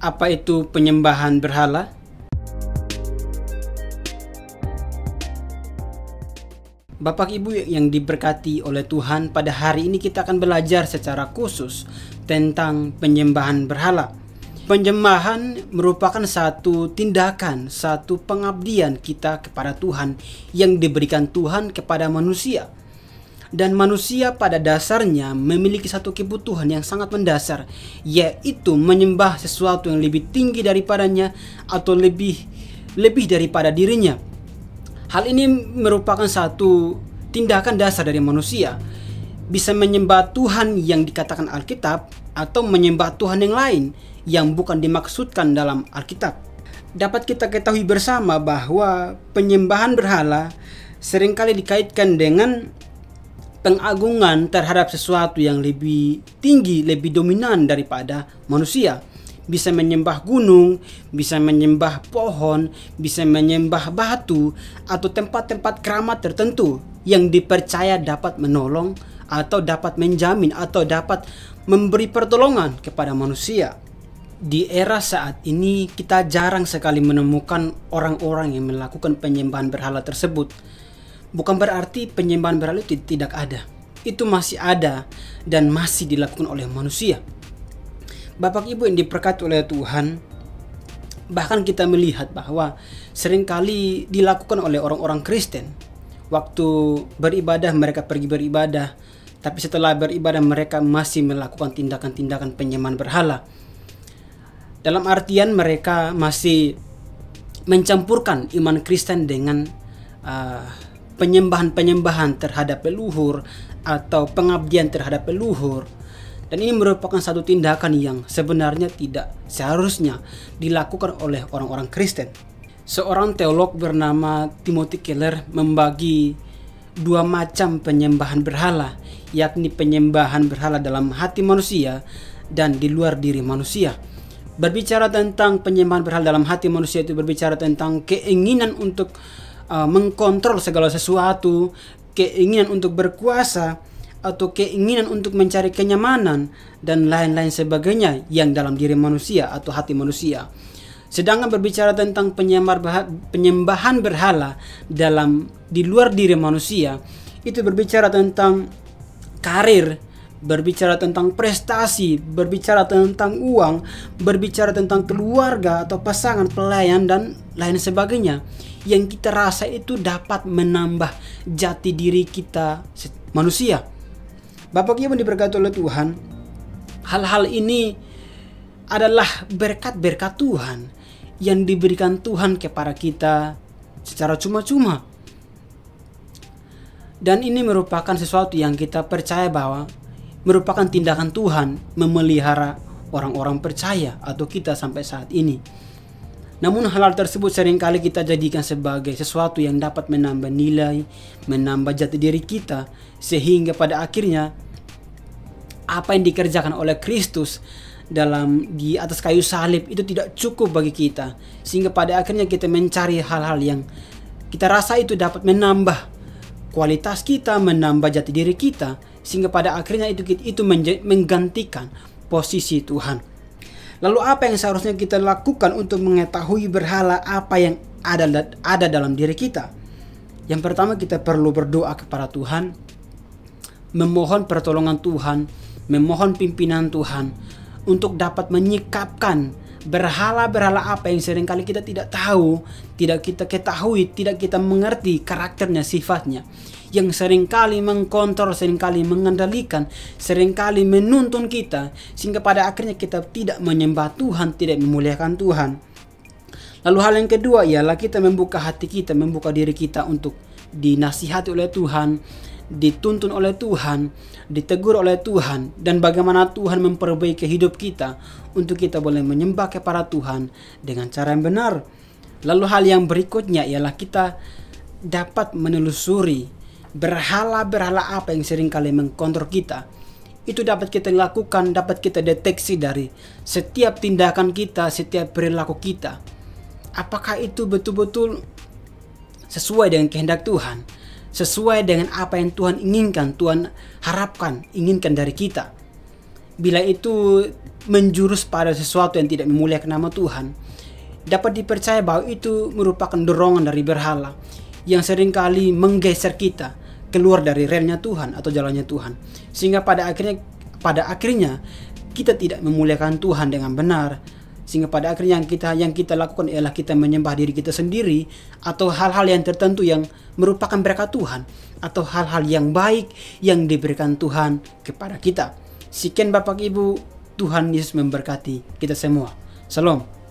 Apa itu penyembahan berhala? Bapak Ibu yang diberkati oleh Tuhan, pada hari ini kita akan belajar secara khusus tentang penyembahan berhala. Penyembahan merupakan satu tindakan, satu pengabdian kita kepada Tuhan yang diberikan Tuhan kepada manusia. Dan manusia pada dasarnya memiliki satu kebutuhan yang sangat mendasar, yaitu menyembah sesuatu yang lebih tinggi daripadanya atau lebih daripada dirinya. Hal ini merupakan satu tindakan dasar dari manusia. Bisa menyembah Tuhan yang dikatakan Alkitab atau menyembah Tuhan yang lain yang bukan dimaksudkan dalam Alkitab. Dapat kita ketahui bersama bahwa penyembahan berhala seringkali dikaitkan dengan pengagungan terhadap sesuatu yang lebih tinggi, lebih dominan daripada manusia. Bisa menyembah gunung, bisa menyembah pohon, bisa menyembah batu, atau tempat-tempat keramat tertentu yang dipercaya dapat menolong atau dapat menjamin atau dapat memberi pertolongan kepada manusia. Di era saat ini kita jarang sekali menemukan orang-orang yang melakukan penyembahan berhala tersebut. Bukan berarti penyembahan berhala itu tidak ada. Itu masih ada dan masih dilakukan oleh manusia. Bapak Ibu yang diberkati oleh Tuhan, bahkan kita melihat bahwa seringkali dilakukan oleh orang-orang Kristen. Waktu beribadah mereka pergi beribadah, tapi setelah beribadah mereka masih melakukan tindakan-tindakan penyembahan berhala. Dalam artian mereka masih mencampurkan iman Kristen dengan penyembahan-penyembahan terhadap leluhur atau pengabdian terhadap leluhur. Dan ini merupakan satu tindakan yang sebenarnya tidak seharusnya dilakukan oleh orang-orang Kristen. Seorang teolog bernama Timothy Keller membagi dua macam penyembahan berhala, yakni penyembahan berhala dalam hati manusia dan di luar diri manusia. Berbicara tentang penyembahan berhala dalam hati manusia itu berbicara tentang keinginan untuk mengkontrol segala sesuatu, keinginan untuk berkuasa, atau keinginan untuk mencari kenyamanan dan lain-lain sebagainya yang dalam diri manusia atau hati manusia. Sedangkan berbicara tentang penyembahan berhala di luar diri manusia, itu berbicara tentang karir, berbicara tentang prestasi, berbicara tentang uang, berbicara tentang keluarga atau pasangan, pelayan dan lain sebagainya, yang kita rasa itu dapat menambah jati diri kita manusia. Bapak Ibu diberkati oleh Tuhan, hal-hal ini adalah berkat-berkat Tuhan yang diberikan Tuhan kepada kita secara cuma-cuma. Dan ini merupakan sesuatu yang kita percaya bahwa merupakan tindakan Tuhan memelihara orang-orang percaya atau kita sampai saat ini. Namun hal tersebut seringkali kita jadikan sebagai sesuatu yang dapat menambah nilai, menambah jati diri kita, sehingga pada akhirnya apa yang dikerjakan oleh Kristus di atas kayu salib itu tidak cukup bagi kita, sehingga pada akhirnya kita mencari hal-hal yang kita rasa itu dapat menambah kualitas kita, menambah jati diri kita, sehingga pada akhirnya itu menggantikan posisi Tuhan. Lalu apa yang seharusnya kita lakukan untuk mengetahui berhala apa yang ada dalam diri kita? Yang pertama, kita perlu berdoa kepada Tuhan, memohon pertolongan Tuhan, memohon pimpinan Tuhan untuk dapat menyikapkan berhala-berhala apa yang seringkali kita tidak tahu, tidak kita ketahui, tidak kita mengerti karakternya, sifatnya, yang seringkali mengkontrol, seringkali mengendalikan, seringkali menuntun kita, sehingga pada akhirnya kita tidak menyembah Tuhan, tidak memuliakan Tuhan. Lalu hal yang kedua ialah kita membuka hati kita, membuka diri kita untuk dinasihati oleh Tuhan, dituntun oleh Tuhan, ditegur oleh Tuhan, dan bagaimana Tuhan memperbaiki hidup kita untuk kita boleh menyembah kepada Tuhan dengan cara yang benar. Lalu hal yang berikutnya ialah kita dapat menelusuri berhala-berhala apa yang seringkali mengkontrol kita. Itu dapat kita lakukan, dapat kita deteksi dari setiap tindakan kita, setiap perilaku kita. Apakah itu betul-betul sesuai dengan kehendak Tuhan? Sesuai dengan apa yang Tuhan inginkan, Tuhan harapkan, inginkan dari kita. Bila itu menjurus pada sesuatu yang tidak memuliakan nama Tuhan, dapat dipercaya bahwa itu merupakan dorongan dari berhala yang seringkali menggeser kita keluar dari relnya Tuhan atau jalannya Tuhan, sehingga pada akhirnya kita tidak memuliakan Tuhan dengan benar, sehingga pada akhirnya yang kita lakukan ialah kita menyembah diri kita sendiri atau hal-hal yang tertentu yang merupakan berkat Tuhan atau hal-hal yang baik yang diberikan Tuhan kepada kita. Sekian Bapak Ibu, Tuhan Yesus memberkati kita semua. Shalom.